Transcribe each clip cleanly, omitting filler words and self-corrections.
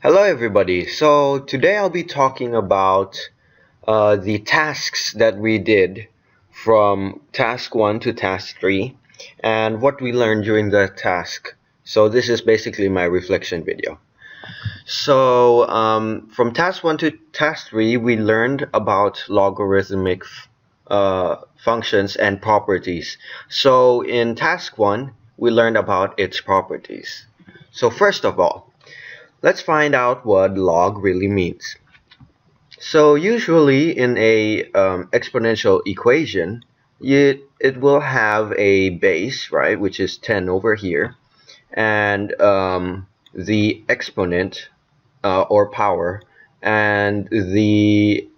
Hello everybody. So today I'll be talking about the tasks that we did from task 1 to task 3 and what we learned during the task. So this is basically my reflection video. So from task 1 to task 3 we learned about logarithmic functions and properties. So in task 1 we learned about its properties. So first of all, let's find out what log really means. So usually in a exponential equation, it will have a base, right, which is 10 over here, and the exponent or power, and the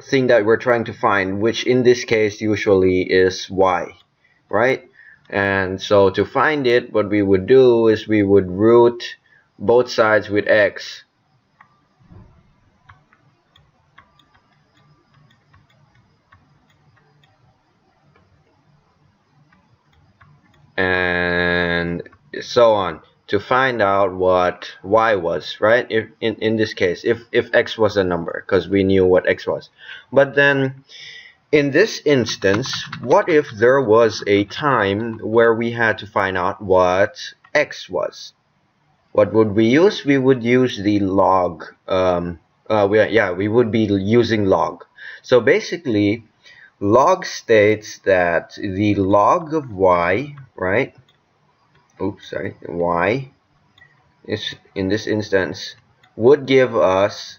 thing that we're trying to find, which in this case usually is y, right? And so to find it, what we would do is we would root both sides with x, and so on to find out what y was, right? If in this case, if x was a number, because we knew what x was. But then in this instance, what if there was a time where we had to find out what x was? What would we use? We would use the log. We would be using log. So basically, log states that the log of y, right? Oops, sorry, y is in this instance would give us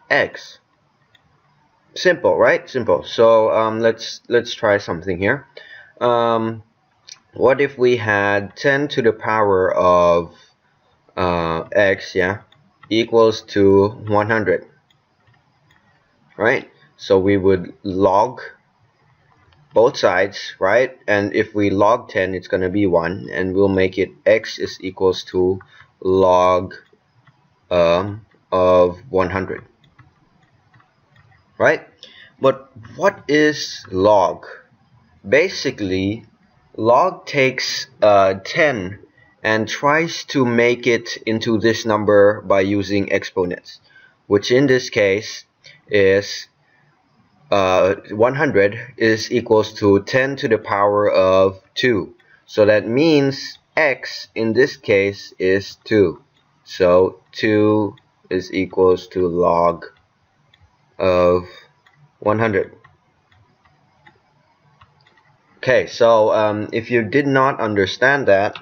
x. Simple, right? Simple. So let's try something here. What if we had 10 to the power of x, yeah, equals to 100, right? So we would log both sides, right? And if we log 10, it's going to be 1, and we'll make it x is equals to log of 100, right? But what is log? Basically, log takes 10 and tries to make it into this number by using exponents, which in this case is 100 is equals to 10 to the power of 2. So that means x in this case is 2. So 2 is equals to log of 100. Okay, so if you did not understand that,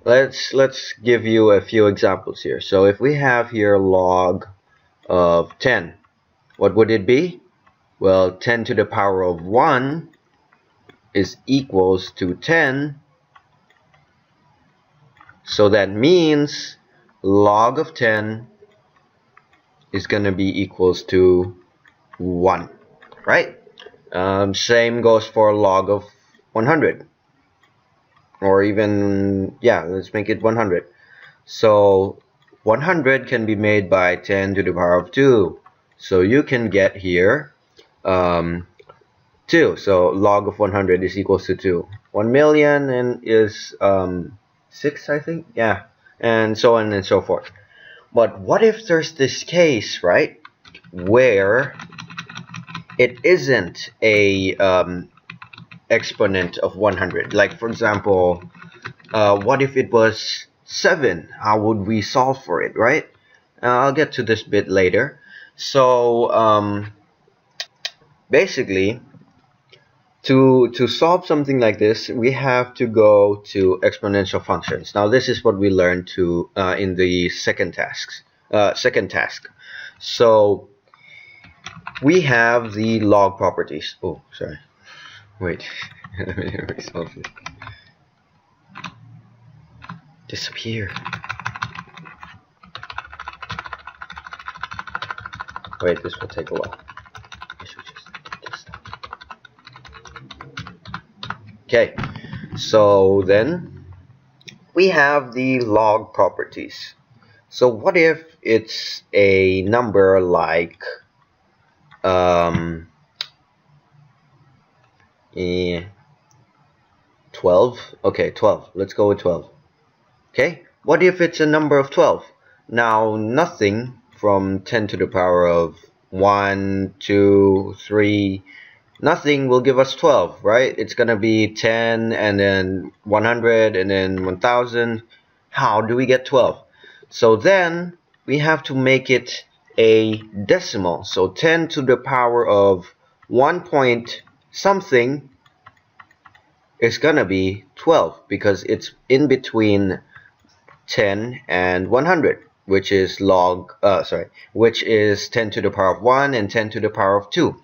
let's give you a few examples here. So if we have here log of 10, what would it be? Well, 10 to the power of 1 is equals to 10. So that means log of 10 is going to be equals to 1, right? Same goes for log of 100. Or even, yeah, let's make it 100. So 100 can be made by 10 to the power of 2. So you can get here 2. So log of 100 is equals to 2. 1 million and is 6, I think. Yeah, and so on and so forth. But what if there's this case, right, where it isn't a exponent of 100? Like, for example, what if it was 7? How would we solve for it, right? I'll get to this bit later. So basically, to solve something like this, we have to go to exponential functions. Now, this is what we learned to in the second task. So we have the log properties. Oh, sorry. Wait. Let me resolve it. Disappear. Wait, this will take a while. I should just okay, so then we have the log properties. So what if it's a number like 12? Okay, 12. Let's go with 12. Okay, what if it's a number of 12? Now nothing from 10 to the power of 1, 2, 3, nothing will give us 12, right? It's gonna be 10 and then 100 and then 1000. How do we get 12? So then we have to make it a decimal. So 10 to the power of 1 point something is gonna be 12 because it's in between 10 and 100, which is which is 10 to the power of 1 and 10 to the power of 2.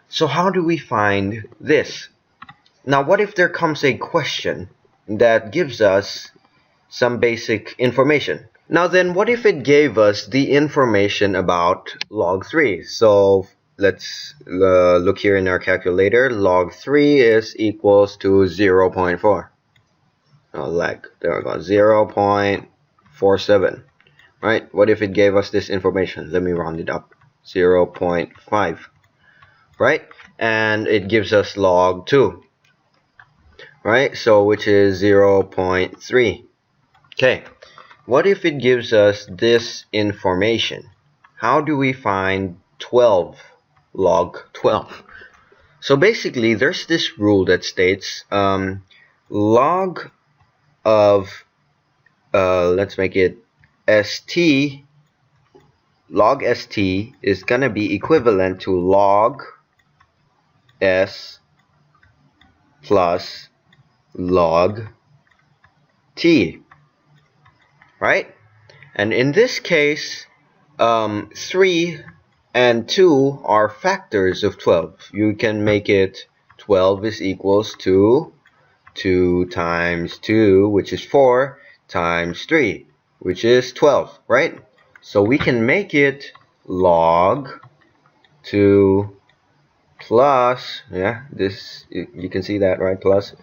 So how do we find this? Now what if there comes a question that gives us some basic information? Now then, what if it gave us the information about log 3? So let's look here in our calculator. Log 3 is equals to 0.4. Oh, lag. There we go. 0.47. Right? What if it gave us this information? Let me round it up. 0.5. Right? And it gives us log 2. Right? So which is 0.3. Okay. What if it gives us this information? How do we find 12? Log 12. So basically, there's this rule that states log of let's make it st. Log st is gonna be equivalent to log s plus log t, right? And in this case, 3 and 2 are factors of 12. You can make it 12 is equals to 2 times 2, which is 4, times 3, which is 12, right? So we can make it log 2 plus, yeah, this, you can see that, right? Plus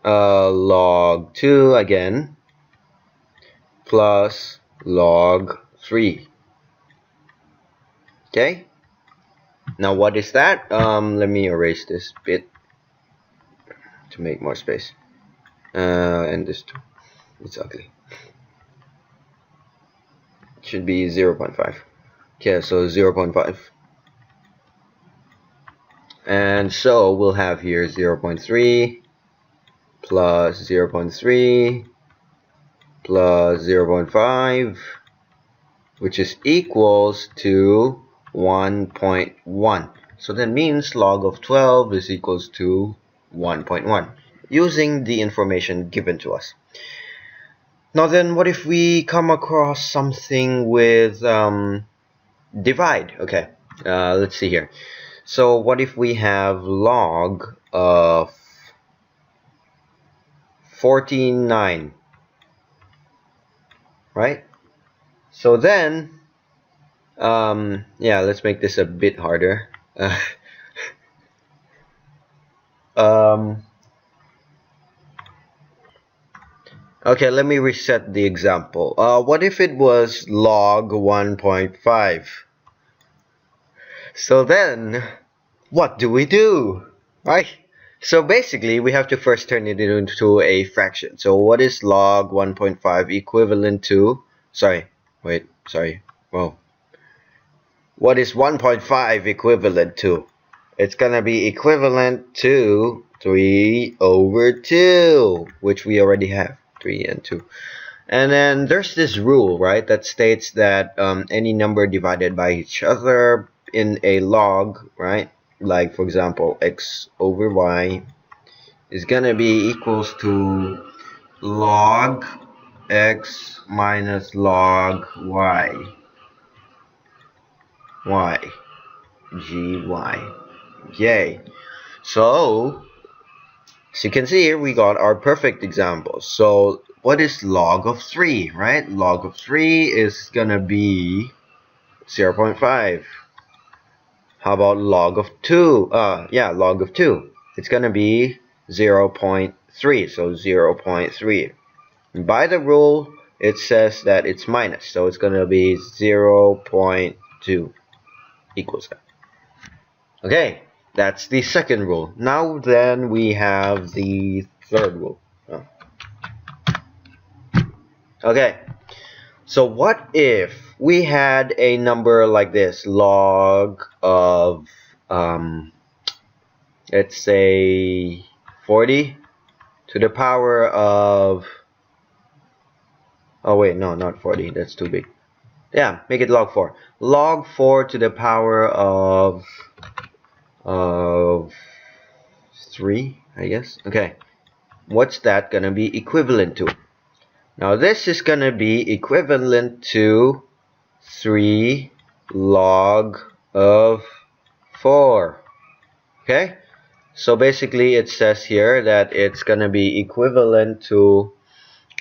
log 2 again, plus log 3. Okay, now what is that? Let me erase this bit to make more space, and this too, it's ugly. It should be 0.5. Okay, so 0.5, and so we'll have here 0.3 plus 0.3 plus 0.5, which is equals to 1.1. So that means log of 12 is equals to 1.1 using the information given to us. Now then, what if we come across something with divide? Okay, let's see here. So what if we have log of 49, right? So then yeah, let's make this a bit harder. Okay, let me reset the example. What if it was log 1.5? So then, what do we do? Right? So basically, we have to first turn it into a fraction. So what is log 1.5 equivalent to? Whoa. What is 1.5 equivalent to? It's gonna be equivalent to 3 over 2, which we already have, 3 and 2. And then there's this rule, right, that states that any number divided by each other in a log, right, like for example x over y, is gonna be equals to log x minus log y, gy. Yay. So as you can see here, we got our perfect example. So what is log of 3, right? Log of 3 is gonna be 0.5. How about log of 2? Log of 2. It's gonna be 0.3, so 0.3. By the rule, it says that it's minus, so it's gonna be 0.2 equals that. Okay, that's the second rule. Now then we have the third rule. Okay, So what if we had a number like this, log of, let's say 40 to the power of, oh wait, no, not 40, that's too big. Yeah, make it log 4. Log 4 to the power of 3, I guess. Okay, what's that gonna be equivalent to? Now this is gonna be equivalent to 3 log of 4. Okay, so basically it says here that it's gonna be equivalent to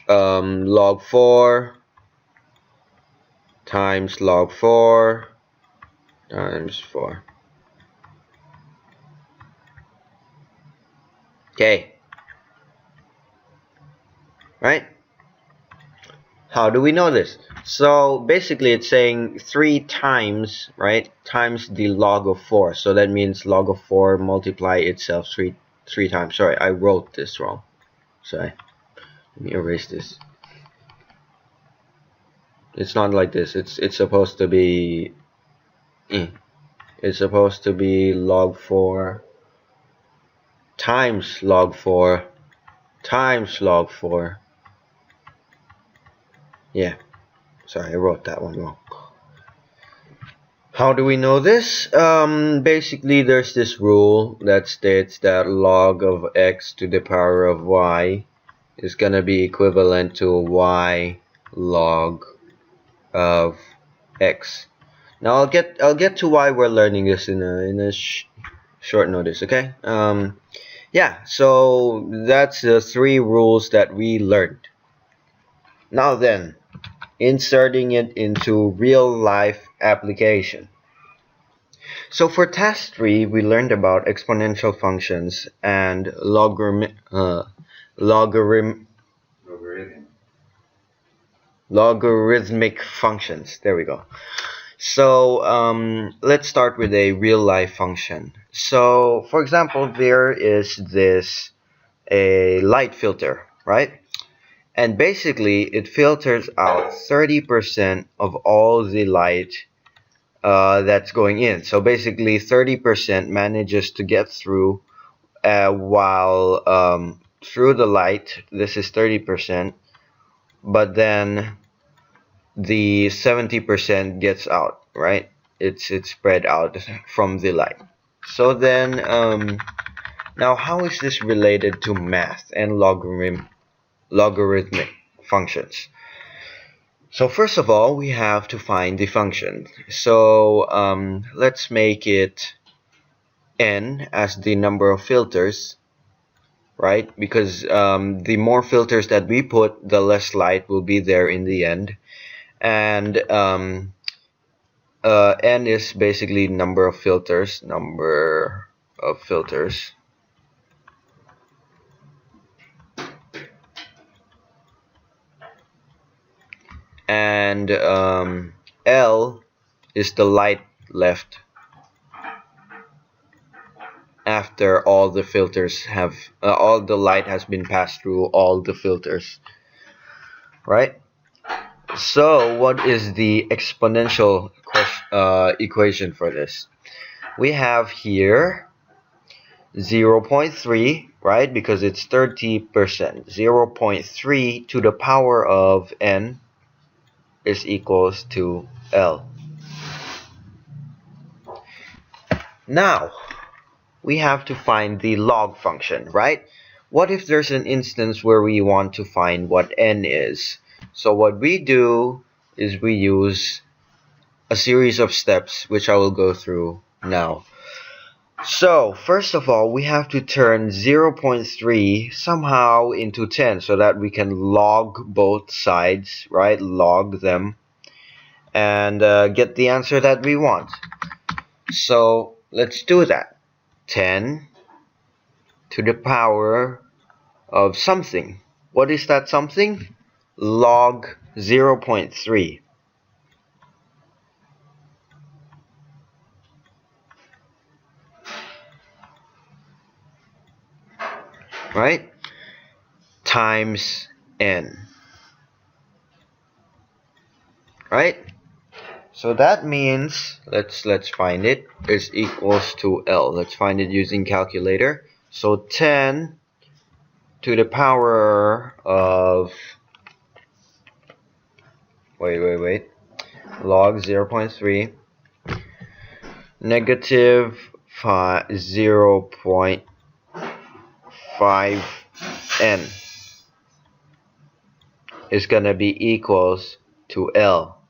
log 4 times log 4 times 4. Okay, right? How do we know this? So basically it's saying 3 times, right, times the log of 4. So that means log of 4 multiply itself three times. Sorry, I wrote this wrong. Sorry, let me erase this. It's not like this. It's supposed to be it's supposed to be log 4 times log 4 times log 4. Yeah, sorry, I wrote that one wrong. How do we know this? Basically there's this rule that states that log of x to the power of y is gonna be equivalent to y log of x. Now I'll get to why we're learning this in a short notice. Okay. Yeah. So that's the 3 rules that we learned. Now then, inserting it into real life application. So for task 3, we learned about exponential functions and logarithmic functions. There we go. So let's start with a real life function. So for example, there is this a light filter, right? And basically it filters out 30% of all the light that's going in. So basically 30% manages to get through while through the light, this is 30%, but then the 70% gets out, right? It's spread out from the light. So then now how is this related to math and logarithmic functions? So first of all, we have to find the function. So let's make it n as the number of filters, right? Because the more filters that we put, the less light will be there in the end. And n is basically number of filters. And L is the light left after all the filters have all the light has been passed through all the filters, right? So what is the exponential equation for this? We have here 0.3, right? Because it's 30%. 0.3 to the power of n is equals to L. Now we have to find the log function, right? What if there's an instance where we want to find what n is? So what we do is we use a series of steps which I will go through now. So first of all, we have to turn 0.3 somehow into 10 so that we can log both sides, right? Log them and get the answer that we want. So let's do that. 10 to the power of something. What is that something? Log 0.3. Right? Times n. right? So that means, let's find it, is equals to L. Let's find it using calculator. So 10 to the power of, wait, log 0.3 negative 0.5 n is gonna be equals to L.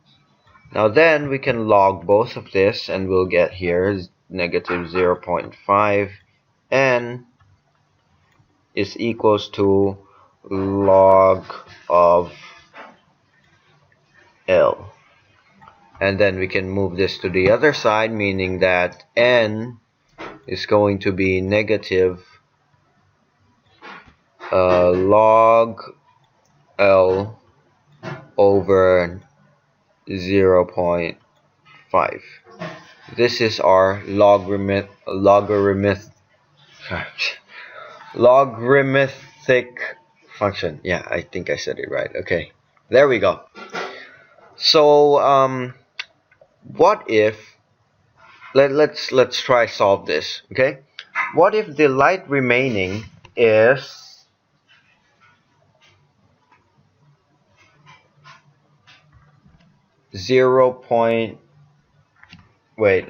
Now then we can log both of this and we'll get here negative 0.5 n is equals to log of L. And then we can move this to the other side, meaning that n is going to be negative log L over 0.5. This is our logarithmic function. Yeah, I think I said it right. Okay, there we go. So what if let's try solve this. Okay, what if the light remaining is wait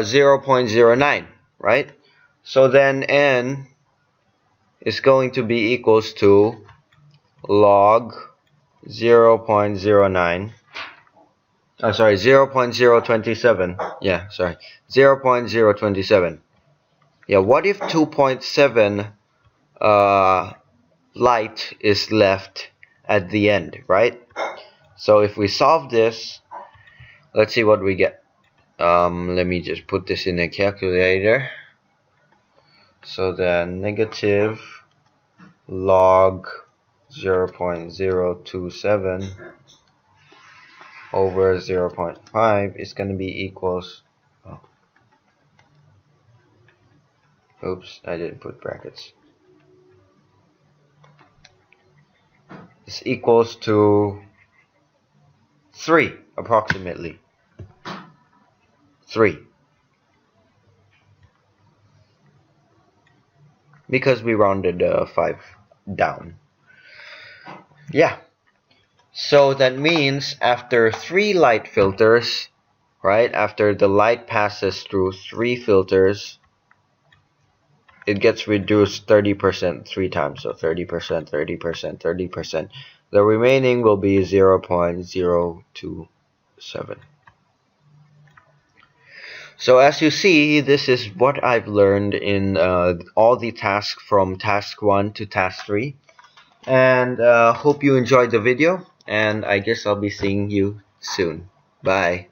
0.09, right? So then n is going to be equals to log 0.09. Oh, sorry, 0.027. Yeah, sorry, 0.027. Yeah, what if 2.7 light is left at the end, right? So if we solve this, let's see what we get. Let me just put this in a calculator. So then negative log 0.027 over 0.5 is going to be equals, oh, oops, I didn't put brackets. It's equals to 3 approximately. 3. Because we rounded 5 down. Yeah. So that means after 3 light filters, right, after the light passes through 3 filters, it gets reduced 30% 3 times. So 30%, 30%, 30%. The remaining will be 0.027. So as you see, this is what I've learned in all the tasks from task 1 to task 3. And hope you enjoyed the video, and I guess I'll be seeing you soon. Bye.